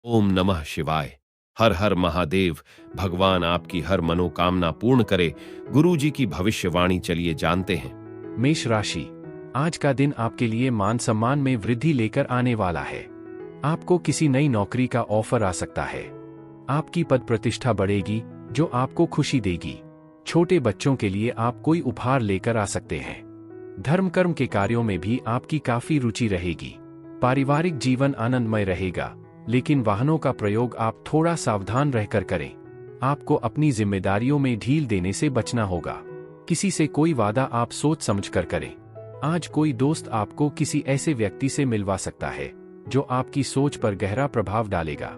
ओम नमः शिवाय। हर हर महादेव। भगवान आपकी हर मनोकामना पूर्ण करे। गुरु जी की भविष्यवाणी चलिए जानते हैं। मेष राशि, आज का दिन आपके लिए मान सम्मान में वृद्धि लेकर आने वाला है। आपको किसी नई नौकरी का ऑफर आ सकता है। आपकी पद प्रतिष्ठा बढ़ेगी जो आपको खुशी देगी। छोटे बच्चों के लिए आप कोई उपहार लेकर आ सकते हैं। धर्म कर्म के कार्यों में भी आपकी काफी रुचि रहेगी। पारिवारिक जीवन आनंदमय रहेगा, लेकिन वाहनों का प्रयोग आप थोड़ा सावधान रहकर करें। आपको अपनी जिम्मेदारियों में ढील देने से बचना होगा। किसी से कोई वादा आप सोच समझकर करें। आज कोई दोस्त आपको किसी ऐसे व्यक्ति से मिलवा सकता है जो आपकी सोच पर गहरा प्रभाव डालेगा।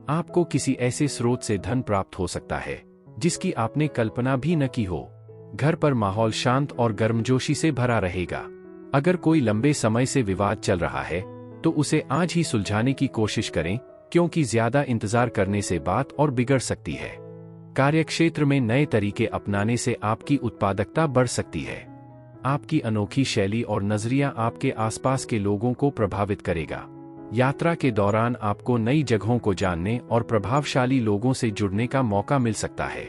आपको किसी ऐसे स्रोत से धन प्राप्त हो सकता है जिसकी आपने कल्पना भी न की हो। घर पर माहौल शांत और गर्मजोशी से भरा रहेगा। अगर कोई लंबे समय से विवाद चल रहा है तो उसे आज ही सुलझाने की कोशिश करें, क्योंकि ज्यादा इंतजार करने से बात और बिगड़ सकती है। कार्यक्षेत्र में नए तरीके अपनाने से आपकी उत्पादकता बढ़ सकती है। आपकी अनोखी शैली और नजरिया आपके आसपास के लोगों को प्रभावित करेगा। यात्रा के दौरान आपको नई जगहों को जानने और प्रभावशाली लोगों से जुड़ने का मौका मिल सकता है।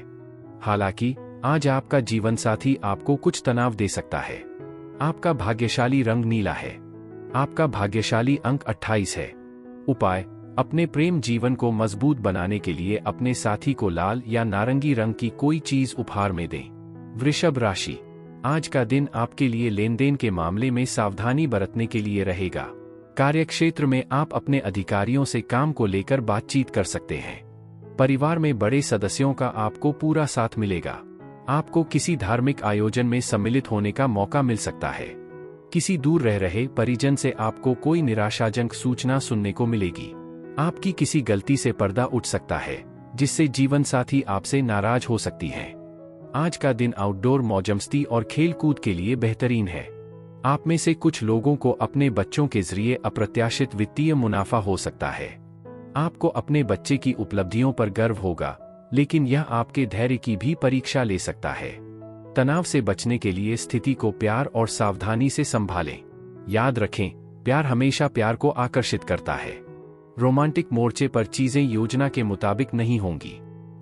हालांकि आज आपका जीवनसाथी आपको कुछ तनाव दे सकता है। आपका भाग्यशाली रंग नीला है। आपका भाग्यशाली अंक 28 है। उपाय: अपने प्रेम जीवन को मजबूत बनाने के लिए अपने साथी को लाल या नारंगी रंग की कोई चीज उपहार में दें। वृषभ राशि, आज का दिन आपके लिए लेन देन के मामले में सावधानी बरतने के लिए रहेगा। कार्यक्षेत्र में आप अपने अधिकारियों से काम को लेकर बातचीत कर सकते हैं। परिवार में बड़े सदस्यों का आपको पूरा साथ मिलेगा। आपको किसी धार्मिक आयोजन में सम्मिलित होने का मौका मिल सकता है। किसी दूर रह रहे परिजन से आपको कोई निराशाजनक सूचना सुनने को मिलेगी। आपकी किसी गलती से पर्दा उठ सकता है जिससे जीवन साथी आपसे नाराज हो सकती है। आज का दिन आउटडोर मौजमस्ती और खेल कूद के लिए बेहतरीन है। आप में से कुछ लोगों को अपने बच्चों के जरिए अप्रत्याशित वित्तीय मुनाफा हो सकता है। आपको अपने बच्चे की उपलब्धियों पर गर्व होगा, लेकिन यह आपके धैर्य की भी परीक्षा ले सकता है। तनाव से बचने के लिए स्थिति को प्यार और सावधानी से संभालें। याद रखें, प्यार हमेशा प्यार को आकर्षित करता है। रोमांटिक मोर्चे पर चीजें योजना के मुताबिक नहीं होंगी।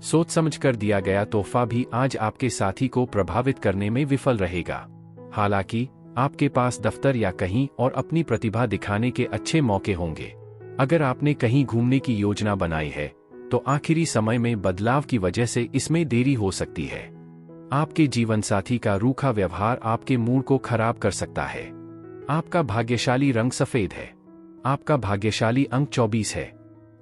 सोच समझकर दिया गया तोहफा भी आज आपके साथी को प्रभावित करने में विफल रहेगा। हालांकि आपके पास दफ्तर या कहीं और अपनी प्रतिभा दिखाने के अच्छे मौके होंगे। अगर आपने कहीं घूमने की योजना बनाई है तो आखिरी समय में बदलाव की वजह से इसमें देरी हो सकती है। आपके जीवनसाथी का रूखा व्यवहार आपके मूड को खराब कर सकता है। आपका भाग्यशाली रंग सफेद है। आपका भाग्यशाली अंक 24 है।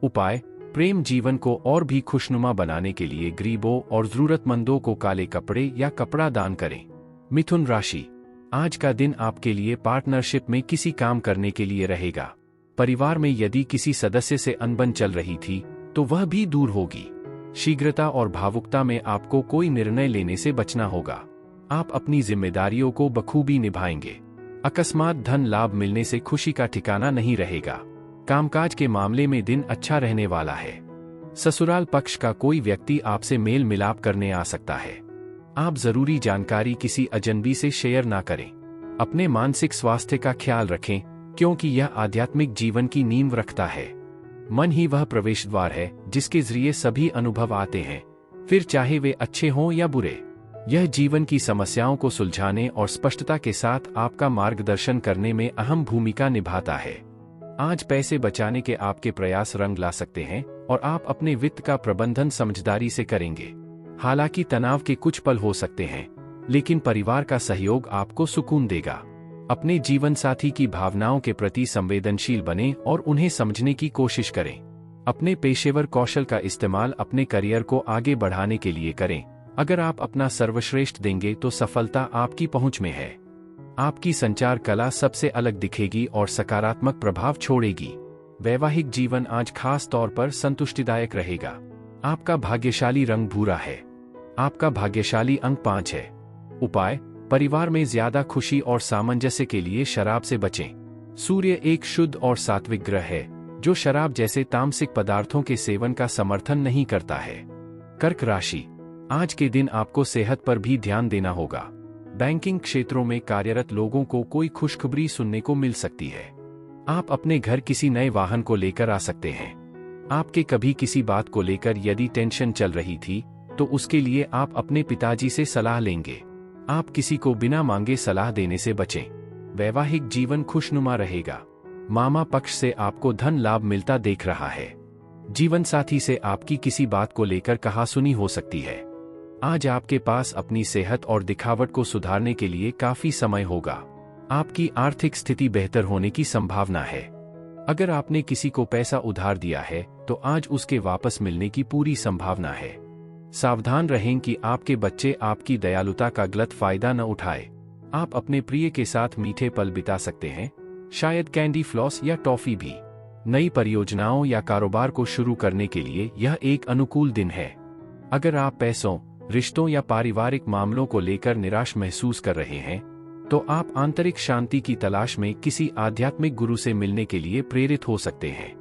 उपाय: प्रेम जीवन को और भी खुशनुमा बनाने के लिए गरीबों और जरूरतमंदों को काले कपड़े या कपड़ा दान करें। मिथुन राशि, आज का दिन आपके लिए पार्टनरशिप में किसी काम करने के लिए रहेगा। परिवार में यदि किसी सदस्य से अनबन चल रही थी तो वह भी दूर होगी। शीघ्रता और भावुकता में आपको कोई निर्णय लेने से बचना होगा। आप अपनी जिम्मेदारियों को बखूबी निभाएंगे। अकस्मात धन लाभ मिलने से खुशी का ठिकाना नहीं रहेगा। कामकाज के मामले में दिन अच्छा रहने वाला है। ससुराल पक्ष का कोई व्यक्ति आपसे मेल मिलाप करने आ सकता है। आप जरूरी जानकारी किसी अजनबी से शेयर ना करें। अपने मानसिक स्वास्थ्य का ख्याल रखें, क्योंकि यह आध्यात्मिक जीवन की नींव रखता है। मन ही वह प्रवेश द्वार है जिसके जरिए सभी अनुभव आते हैं, फिर चाहे वे अच्छे हों या बुरे। यह जीवन की समस्याओं को सुलझाने और स्पष्टता के साथ आपका मार्गदर्शन करने में अहम भूमिका निभाता है। आज पैसे बचाने के आपके प्रयास रंग ला सकते हैं और आप अपने वित्त का प्रबंधन समझदारी से करेंगे। हालांकि तनाव के कुछ पल हो सकते हैं, लेकिन परिवार का सहयोग आपको सुकून देगा। अपने जीवन साथी की भावनाओं के प्रति संवेदनशील बनें और उन्हें समझने की कोशिश करें। अपने पेशेवर कौशल का इस्तेमाल अपने करियर को आगे बढ़ाने के लिए करें। अगर आप अपना सर्वश्रेष्ठ देंगे तो सफलता आपकी पहुंच में है। आपकी संचार कला सबसे अलग दिखेगी और सकारात्मक प्रभाव छोड़ेगी। वैवाहिक जीवन आज खास तौर पर संतुष्टिदायक रहेगा। आपका भाग्यशाली रंग भूरा है। आपका भाग्यशाली अंक 5 है। उपाय: परिवार में ज्यादा खुशी और सामंजस्य के लिए शराब से बचें। सूर्य एक शुद्ध और सात्विक ग्रह है जो शराब जैसे तामसिक पदार्थों के सेवन का समर्थन नहीं करता है। कर्क राशि, आज के दिन आपको सेहत पर भी ध्यान देना होगा। बैंकिंग क्षेत्रों में कार्यरत लोगों को कोई खुशखबरी सुनने को मिल सकती है। आप अपने घर किसी नए वाहन को लेकर आ सकते हैं। आपके कभी किसी बात को लेकर यदि टेंशन चल रही थी, तो उसके लिए आप अपने पिताजी से सलाह लेंगे। आप किसी को बिना मांगे सलाह देने से बचें। वैवाहिक जीवन खुशनुमा रहेगा। मामा पक्ष से आपको धन लाभ मिलता देख रहा है। जीवन साथी से आपकी किसी बात को लेकर कहासुनी हो सकती है। आज आपके पास अपनी सेहत और दिखावट को सुधारने के लिए काफी समय होगा। आपकी आर्थिक स्थिति बेहतर होने की संभावना है। अगर आपने किसी को पैसा उधार दिया है, तो आज उसके वापस मिलने की पूरी संभावना है। सावधान रहें कि आपके बच्चे आपकी दयालुता का गलत फायदा न उठाए। आप अपने प्रिय के साथ मीठे पल बिता सकते हैं, शायद कैंडी फ्लॉस या टॉफी भी। नई परियोजनाओं या कारोबार को शुरू करने के लिए यह एक अनुकूल दिन है। अगर आप पैसों, रिश्तों या पारिवारिक मामलों को लेकर निराश महसूस कर रहे हैं, तो आप आंतरिक शांति की तलाश में किसी आध्यात्मिक गुरु से मिलने के लिए प्रेरित हो सकते हैं।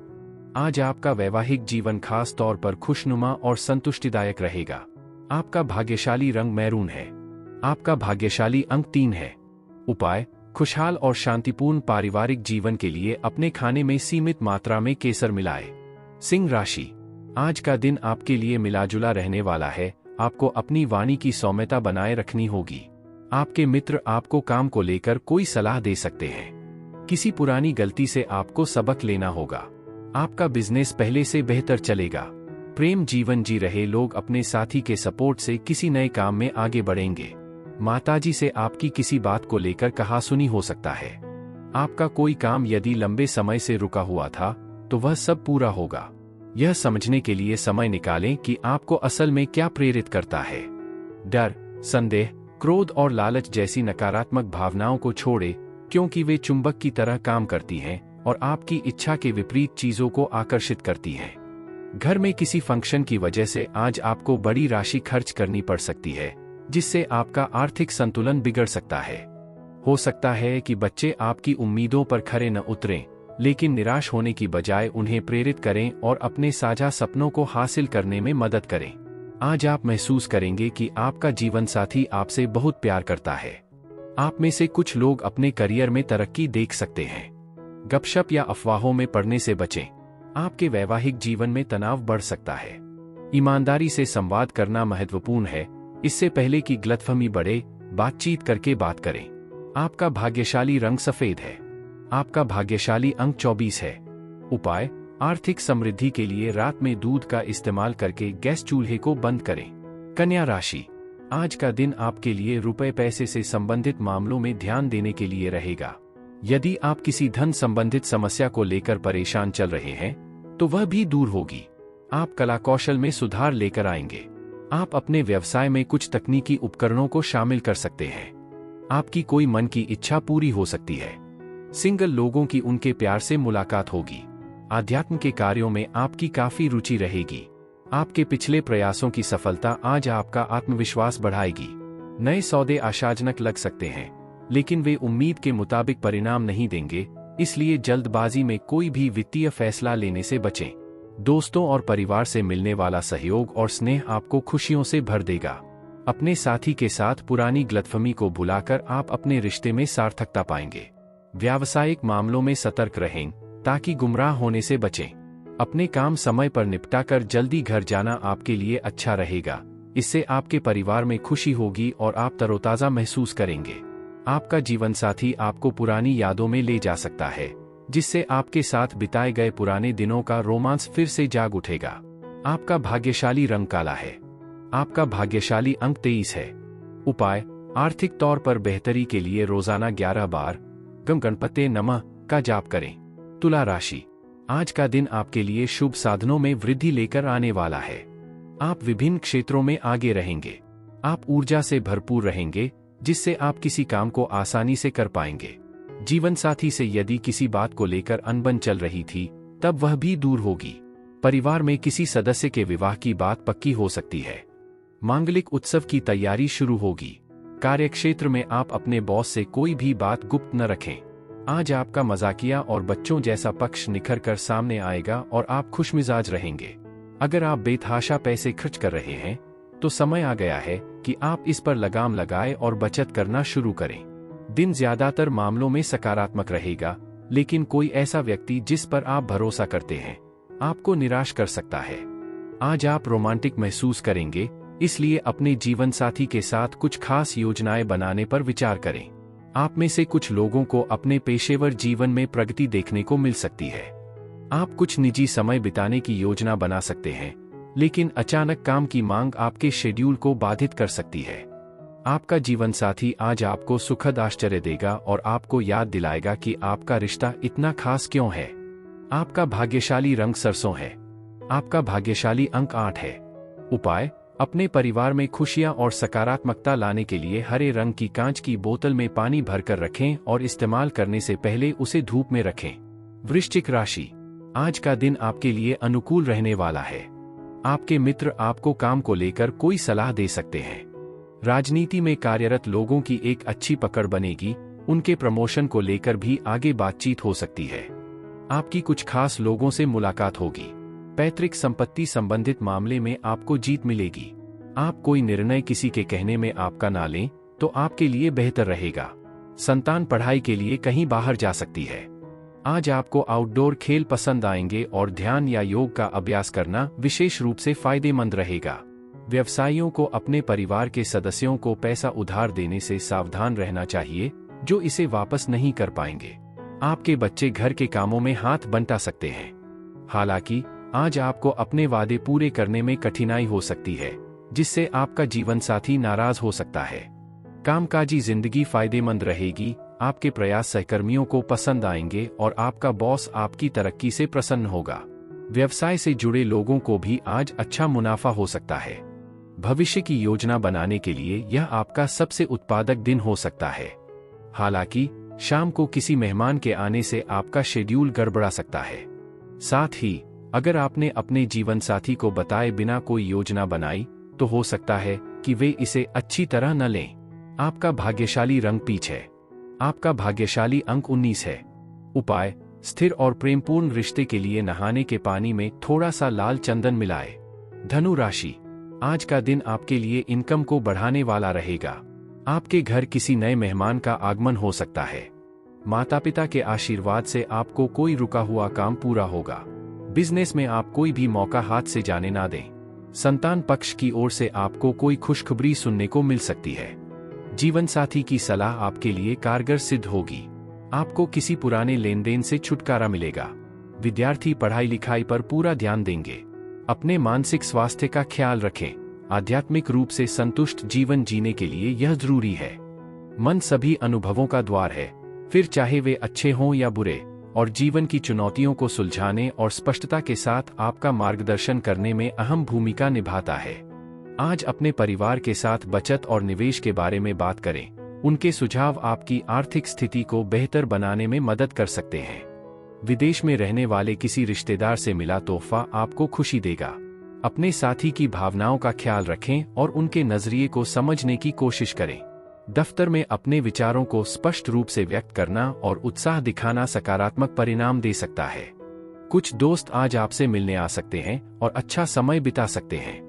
आज आपका वैवाहिक जीवन खास तौर पर खुशनुमा और संतुष्टिदायक रहेगा। आपका भाग्यशाली रंग मैरून है। आपका भाग्यशाली अंक 3 है। उपाय: खुशहाल और शांतिपूर्ण पारिवारिक जीवन के लिए अपने खाने में सीमित मात्रा में केसर मिलाएं। सिंह राशि: आज का दिन आपके लिए मिलाजुला रहने वाला है। आपको अपनी वाणी की सौम्यता बनाए रखनी होगी। आपके मित्र आपको काम को लेकर कोई सलाह दे सकते हैं। किसी पुरानी गलती से आपको सबक लेना होगा। आपका बिजनेस पहले से बेहतर चलेगा। प्रेम जीवन जी रहे लोग अपने साथी के सपोर्ट से किसी नए काम में आगे बढ़ेंगे। माताजी से आपकी किसी बात को लेकर कहासुनी हो सकता है। आपका कोई काम यदि लंबे समय से रुका हुआ था, तो वह सब पूरा होगा। यह समझने के लिए समय निकालें कि आपको असल में क्या प्रेरित करता है। डर, संदेह, क्रोध और लालच जैसी नकारात्मक भावनाओं को छोड़ें, क्योंकि वे चुंबक की तरह काम करती हैं और आपकी इच्छा के विपरीत चीजों को आकर्षित करती हैं। घर में किसी फंक्शन की वजह से आज आपको बड़ी राशि खर्च करनी पड़ सकती है, जिससे आपका आर्थिक संतुलन बिगड़ सकता है। हो सकता है कि बच्चे आपकी उम्मीदों पर खरे न उतरें, लेकिन निराश होने की बजाय उन्हें प्रेरित करें और अपने साझा सपनों को हासिल करने में मदद करें। आज आप महसूस करेंगे कि आपका जीवन साथी आपसे बहुत प्यार करता है। आप में से कुछ लोग अपने करियर में तरक्की देख सकते हैं। गपशप या अफवाहों में पड़ने से बचें। आपके वैवाहिक जीवन में तनाव बढ़ सकता है। ईमानदारी से संवाद करना महत्वपूर्ण है। इससे पहले कि गलतफहमी बढ़े, बातचीत करके बात करें। आपका भाग्यशाली रंग सफेद है। आपका भाग्यशाली अंक 24 है। उपाय: आर्थिक समृद्धि के लिए रात में दूध का इस्तेमाल करके गैस चूल्हे को बंद करें। कन्या राशि: आज का दिन आपके लिए रुपए पैसे से संबंधित मामलों में ध्यान देने के लिए रहेगा। यदि आप किसी धन संबंधित समस्या को लेकर परेशान चल रहे हैं, तो वह भी दूर होगी। आप कला कौशल में सुधार लेकर आएंगे। आप अपने व्यवसाय में कुछ तकनीकी उपकरणों को शामिल कर सकते हैं। आपकी कोई मन की इच्छा पूरी हो सकती है। सिंगल लोगों की उनके प्यार से मुलाकात होगी। आध्यात्म के कार्यों में आपकी काफी रुचि रहेगी। आपके पिछले प्रयासों की सफलता आज आपका आत्मविश्वास बढ़ाएगी। नए सौदे आशाजनक लग सकते हैं, लेकिन वे उम्मीद के मुताबिक परिणाम नहीं देंगे, इसलिए जल्दबाजी में कोई भी वित्तीय फैसला लेने से बचें। दोस्तों और परिवार से मिलने वाला सहयोग और स्नेह आपको खुशियों से भर देगा। अपने साथी के साथ पुरानी गलतफहमी को भुलाकर आप अपने रिश्ते में सार्थकता पाएंगे। व्यावसायिक मामलों में सतर्क रहें, ताकि गुमराह होने से बचें। अपने काम समय पर निपटाकर जल्दी घर जाना आपके लिए अच्छा रहेगा। इससे आपके परिवार में खुशी होगी और आप तरोताजा महसूस करेंगे। आपका जीवनसाथी आपको पुरानी यादों में ले जा सकता है, जिससे आपके साथ बिताए गए पुराने दिनों का रोमांस फिर से जाग उठेगा। आपका भाग्यशाली रंग काला है। आपका भाग्यशाली अंक 23 है। उपाय: आर्थिक तौर पर बेहतरी के लिए रोजाना 11 बार गम गणपते नमः का जाप करें। तुला राशि: आज का दिन आपके लिए शुभ साधनों में वृद्धि लेकर आने वाला है। आप विभिन्न क्षेत्रों में आगे रहेंगे। आप ऊर्जा से भरपूर रहेंगे, जिससे आप किसी काम को आसानी से कर पाएंगे। जीवन साथी से यदि किसी बात को लेकर अनबन चल रही थी, तब वह भी दूर होगी। परिवार में किसी सदस्य के विवाह की बात पक्की हो सकती है। मांगलिक उत्सव की तैयारी शुरू होगी। कार्यक्षेत्र में आप अपने बॉस से कोई भी बात गुप्त न रखें। आज आपका मजाकिया और बच्चों जैसा पक्ष निखर कर सामने आएगा और आप खुशमिजाज रहेंगे। अगर आप बेतहाशा पैसे खर्च कर रहे हैं, तो समय आ गया है कि आप इस पर लगाम लगाएं और बचत करना शुरू करें। दिन ज्यादातर मामलों में सकारात्मक रहेगा, लेकिन कोई ऐसा व्यक्ति जिस पर आप भरोसा करते हैं, आपको निराश कर सकता है। आज आप रोमांटिक महसूस करेंगे, इसलिए अपने जीवन साथी के साथ कुछ खास योजनाएं बनाने पर विचार करें। आप में से कुछ लोगों को अपने पेशेवर जीवन में प्रगति देखने को मिल सकती है। आप कुछ निजी समय बिताने की योजना बना सकते हैं, लेकिन अचानक काम की मांग आपके शेड्यूल को बाधित कर सकती है। आपका जीवन साथी आज आपको सुखद आश्चर्य देगा और आपको याद दिलाएगा कि आपका रिश्ता इतना खास क्यों है। आपका भाग्यशाली रंग सरसों है। आपका भाग्यशाली अंक 8 है। उपाय: अपने परिवार में खुशियां और सकारात्मकता लाने के लिए हरे रंग की कांच की बोतल में पानी भरकर रखें और इस्तेमाल करने से पहले उसे धूप में रखें। वृश्चिक राशि, आज का दिन आपके लिए अनुकूल रहने वाला है। आपके मित्र आपको काम को लेकर कोई सलाह दे सकते हैं। राजनीति में कार्यरत लोगों की एक अच्छी पकड़ बनेगी, उनके प्रमोशन को लेकर भी आगे बातचीत हो सकती है। आपकी कुछ खास लोगों से मुलाकात होगी। पैतृक संपत्ति संबंधित मामले में आपको जीत मिलेगी। आप कोई निर्णय किसी के कहने में आपका ना लें, तो आपके लिए बेहतर रहेगा। संतान पढ़ाई के लिए कहीं बाहर जा सकती है। आज आपको आउटडोर खेल पसंद आएंगे और ध्यान या योग का अभ्यास करना विशेष रूप से फायदेमंद रहेगा। व्यवसायियों को अपने परिवार के सदस्यों को पैसा उधार देने से सावधान रहना चाहिए, जो इसे वापस नहीं कर पाएंगे। आपके बच्चे घर के कामों में हाथ बंटा सकते हैं। हालांकि आज आपको अपने वादे पूरे करने में कठिनाई हो सकती है, जिससे आपका जीवन साथी नाराज हो सकता है। कामकाजी जिंदगी फायदेमंद रहेगी। आपके प्रयास सहकर्मियों को पसंद आएंगे और आपका बॉस आपकी तरक्की से प्रसन्न होगा। व्यवसाय से जुड़े लोगों को भी आज अच्छा मुनाफा हो सकता है। भविष्य की योजना बनाने के लिए यह आपका सबसे उत्पादक दिन हो सकता है। हालांकि शाम को किसी मेहमान के आने से आपका शेड्यूल गड़बड़ा सकता है। साथ ही अगर आपने अपने जीवन साथी को बताए बिना कोई योजना बनाई, तो हो सकता है कि वे इसे अच्छी तरह न लें। आपका भाग्यशाली रंग पीच है। आपका भाग्यशाली अंक 19 है। उपाय: स्थिर और प्रेमपूर्ण रिश्ते के लिए नहाने के पानी में थोड़ा सा लाल चंदन मिलाएं। धनु राशि, आज का दिन आपके लिए इनकम को बढ़ाने वाला रहेगा। आपके घर किसी नए मेहमान का आगमन हो सकता है। माता पिता के आशीर्वाद से आपको कोई रुका हुआ काम पूरा होगा। बिजनेस में आप कोई भी मौका हाथ से जाने ना दें। संतान पक्ष की ओर से आपको कोई खुशखबरी सुनने को मिल सकती है। जीवन साथी की सलाह आपके लिए कारगर सिद्ध होगी। आपको किसी पुराने लेन देन से छुटकारा मिलेगा। विद्यार्थी पढ़ाई लिखाई पर पूरा ध्यान देंगे। अपने मानसिक स्वास्थ्य का ख्याल रखें। आध्यात्मिक रूप से संतुष्ट जीवन जीने के लिए यह जरूरी है। मन सभी अनुभवों का द्वार है, फिर चाहे वे अच्छे हों या बुरे, और जीवन की चुनौतियों को सुलझाने और स्पष्टता के साथ आपका मार्गदर्शन करने में अहम भूमिका निभाता है। आज अपने परिवार के साथ बचत और निवेश के बारे में बात करें। उनके सुझाव आपकी आर्थिक स्थिति को बेहतर बनाने में मदद कर सकते हैं। विदेश में रहने वाले किसी रिश्तेदार से मिला तोहफा आपको खुशी देगा। अपने साथी की भावनाओं का ख्याल रखें और उनके नजरिए को समझने की कोशिश करें। दफ्तर में अपने विचारों को स्पष्ट रूप से व्यक्त करना और उत्साह दिखाना सकारात्मक परिणाम दे सकता है। कुछ दोस्त आज आपसे मिलने आ सकते हैं और अच्छा समय बिता सकते हैं।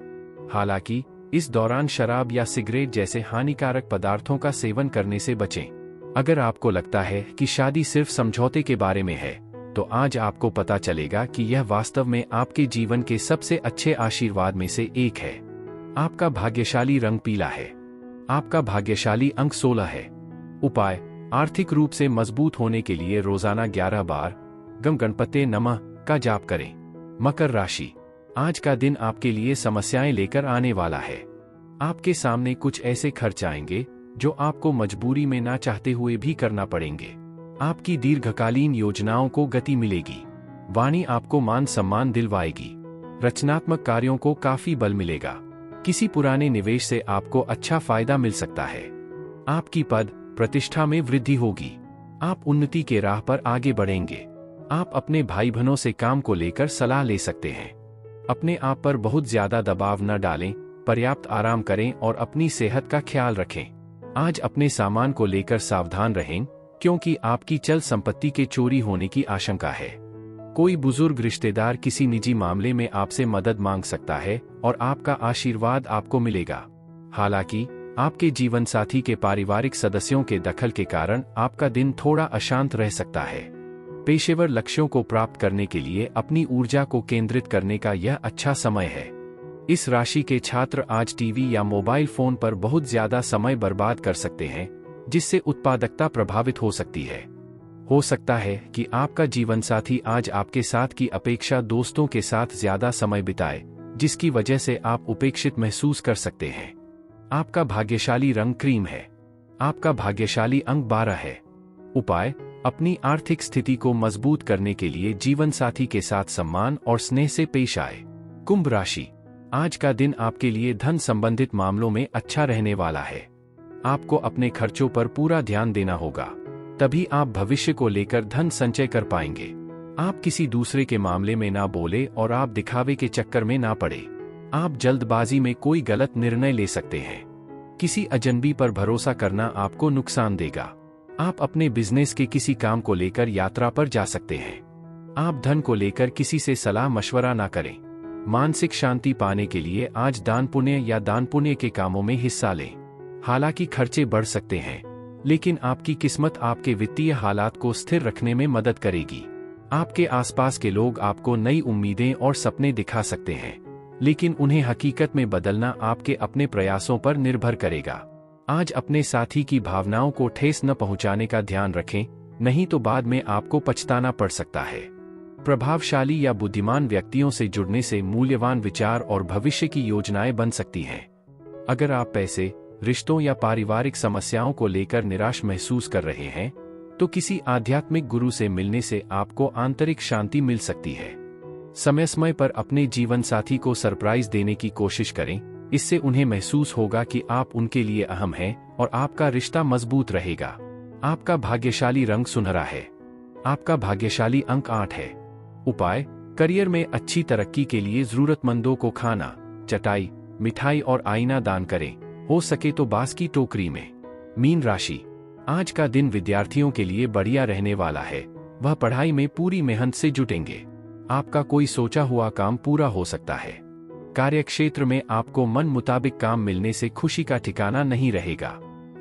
हालांकि इस दौरान शराब या सिगरेट जैसे हानिकारक पदार्थों का सेवन करने से बचें। अगर आपको लगता है कि शादी सिर्फ समझौते के बारे में है, तो आज आपको पता चलेगा कि यह वास्तव में आपके जीवन के सबसे अच्छे आशीर्वाद में से एक है। आपका भाग्यशाली रंग पीला है। आपका भाग्यशाली अंक 16 है। उपाय: आर्थिक रूप से मजबूत होने के लिए रोजाना 11 बार गम गणपते नमः का जाप करें। मकर राशि, आज का दिन आपके लिए समस्याएं लेकर आने वाला है। आपके सामने कुछ ऐसे खर्च आएंगे जो आपको मजबूरी में ना चाहते हुए भी करना पड़ेंगे। आपकी दीर्घकालीन योजनाओं को गति मिलेगी। वाणी आपको मान सम्मान दिलवाएगी। रचनात्मक कार्यों को काफी बल मिलेगा। किसी पुराने निवेश से आपको अच्छा फायदा मिल सकता है। आपकी पद प्रतिष्ठा में वृद्धि होगी। आप उन्नति के राह पर आगे बढ़ेंगे। आप अपने भाई बहनों से काम को लेकर सलाह ले सकते हैं। अपने आप पर बहुत ज्यादा दबाव न डालें, पर्याप्त आराम करें और अपनी सेहत का ख्याल रखें। आज अपने सामान को लेकर सावधान रहें, क्योंकि आपकी चल संपत्ति के चोरी होने की आशंका है। कोई बुजुर्ग रिश्तेदार किसी निजी मामले में आपसे मदद मांग सकता है और आपका आशीर्वाद आपको मिलेगा। हालांकि आपके जीवन साथी के पारिवारिक सदस्यों के दखल के कारण आपका दिन थोड़ा अशांत रह सकता है। पेशेवर लक्ष्यों को प्राप्त करने के लिए अपनी ऊर्जा को केंद्रित करने का यह अच्छा समय है। इस राशि के छात्र आज टीवी या मोबाइल फोन पर बहुत ज्यादा समय बर्बाद कर सकते हैं, जिससे उत्पादकता प्रभावित हो सकती है। हो सकता है कि आपका जीवनसाथी आज आपके साथ की अपेक्षा दोस्तों के साथ ज्यादा समय बिताए, जिसकी वजह से आप उपेक्षित महसूस कर सकते हैं। आपका भाग्यशाली रंग क्रीम है। आपका भाग्यशाली अंक 12 है। उपाय: अपनी आर्थिक स्थिति को मजबूत करने के लिए जीवन साथी के साथ सम्मान और स्नेह से पेश आए। कुंभ राशि, आज का दिन आपके लिए धन संबंधित मामलों में अच्छा रहने वाला है। आपको अपने खर्चों पर पूरा ध्यान देना होगा, तभी आप भविष्य को लेकर धन संचय कर पाएंगे। आप किसी दूसरे के मामले में ना बोले और आप दिखावे के चक्कर में ना पड़े। आप जल्दबाजी में कोई गलत निर्णय ले सकते हैं। किसी अजनबी पर भरोसा करना आपको नुकसान देगा। आप अपने बिजनेस के किसी काम को लेकर यात्रा पर जा सकते हैं। आप धन को लेकर किसी से सलाह मशवरा ना करें। मानसिक शांति पाने के लिए आज दान पुण्य या दान पुण्य के कामों में हिस्सा लें। हालांकि खर्चे बढ़ सकते हैं, लेकिन आपकी किस्मत आपके वित्तीय हालात को स्थिर रखने में मदद करेगी। आपके आसपास के लोग आपको नई उम्मीदें और सपने दिखा सकते हैं, लेकिन उन्हें हकीकत में बदलना आपके अपने प्रयासों पर निर्भर करेगा। आज अपने साथी की भावनाओं को ठेस न पहुंचाने का ध्यान रखें, नहीं तो बाद में आपको पछताना पड़ सकता है। प्रभावशाली या बुद्धिमान व्यक्तियों से जुड़ने से मूल्यवान विचार और भविष्य की योजनाएं बन सकती हैं। अगर आप पैसे, रिश्तों या पारिवारिक समस्याओं को लेकर निराश महसूस कर रहे हैं, तो किसी आध्यात्मिक गुरु से मिलने से आपको आंतरिक शांति मिल सकती है। समय समय पर अपने जीवन साथी को सरप्राइज देने की कोशिश करें, इससे उन्हें महसूस होगा कि आप उनके लिए अहम हैं और आपका रिश्ता मजबूत रहेगा। आपका भाग्यशाली रंग सुनहरा है। आपका भाग्यशाली अंक 8 है। उपाय: करियर में अच्छी तरक्की के लिए जरूरतमंदों को खाना, चटाई, मिठाई और आईना दान करें, हो सके तो बांस की टोकरी में। मीन राशि, आज का दिन विद्यार्थियों के लिए बढ़िया रहने वाला है। वह पढ़ाई में पूरी मेहनत से जुटेंगे। आपका कोई सोचा हुआ काम पूरा हो सकता है। कार्यक्षेत्र में आपको मन मुताबिक काम मिलने से खुशी का ठिकाना नहीं रहेगा।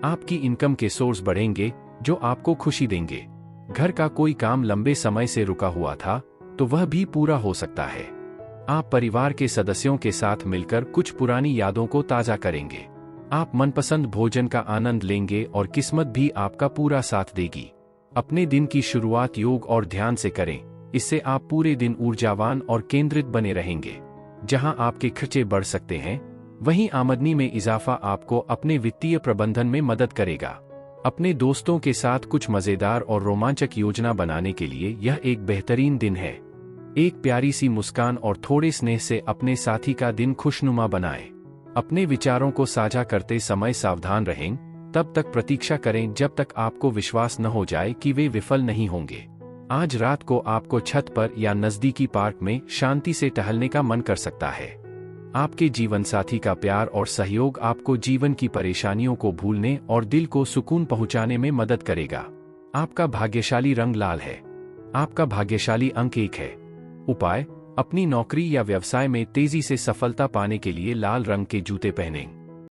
आपकी इनकम के सोर्स बढ़ेंगे, जो आपको खुशी देंगे। घर का कोई काम लंबे समय से रुका हुआ था, तो वह भी पूरा हो सकता है। आप परिवार के सदस्यों के साथ मिलकर कुछ पुरानी यादों को ताजा करेंगे। आप मनपसंद भोजन का आनंद लेंगे और किस्मत भी आपका पूरा साथ देगी। अपने दिन की शुरुआत योग और ध्यान से करें, इससे आप पूरे दिन ऊर्जावान और केंद्रित बने रहेंगे। जहां आपके खर्चे बढ़ सकते हैं, वहीं आमदनी में इजाफा आपको अपने वित्तीय प्रबंधन में मदद करेगा। अपने दोस्तों के साथ कुछ मजेदार और रोमांचक योजना बनाने के लिए यह एक बेहतरीन दिन है। एक प्यारी सी मुस्कान और थोड़े स्नेह से अपने साथी का दिन खुशनुमा बनाएं। अपने विचारों को साझा करते समय सावधान रहें, तब तक प्रतीक्षा करें जब तक आपको विश्वास न हो जाए कि वे विफल नहीं होंगे। आज रात को आपको छत पर या नजदीकी पार्क में शांति से टहलने का मन कर सकता है। आपके जीवनसाथी का प्यार और सहयोग आपको जीवन की परेशानियों को भूलने और दिल को सुकून पहुंचाने में मदद करेगा। आपका भाग्यशाली रंग लाल है। आपका भाग्यशाली अंक 1 है। उपाय: अपनी नौकरी या व्यवसाय में तेजी से सफलता पाने के लिए लाल रंग के जूते पहनें।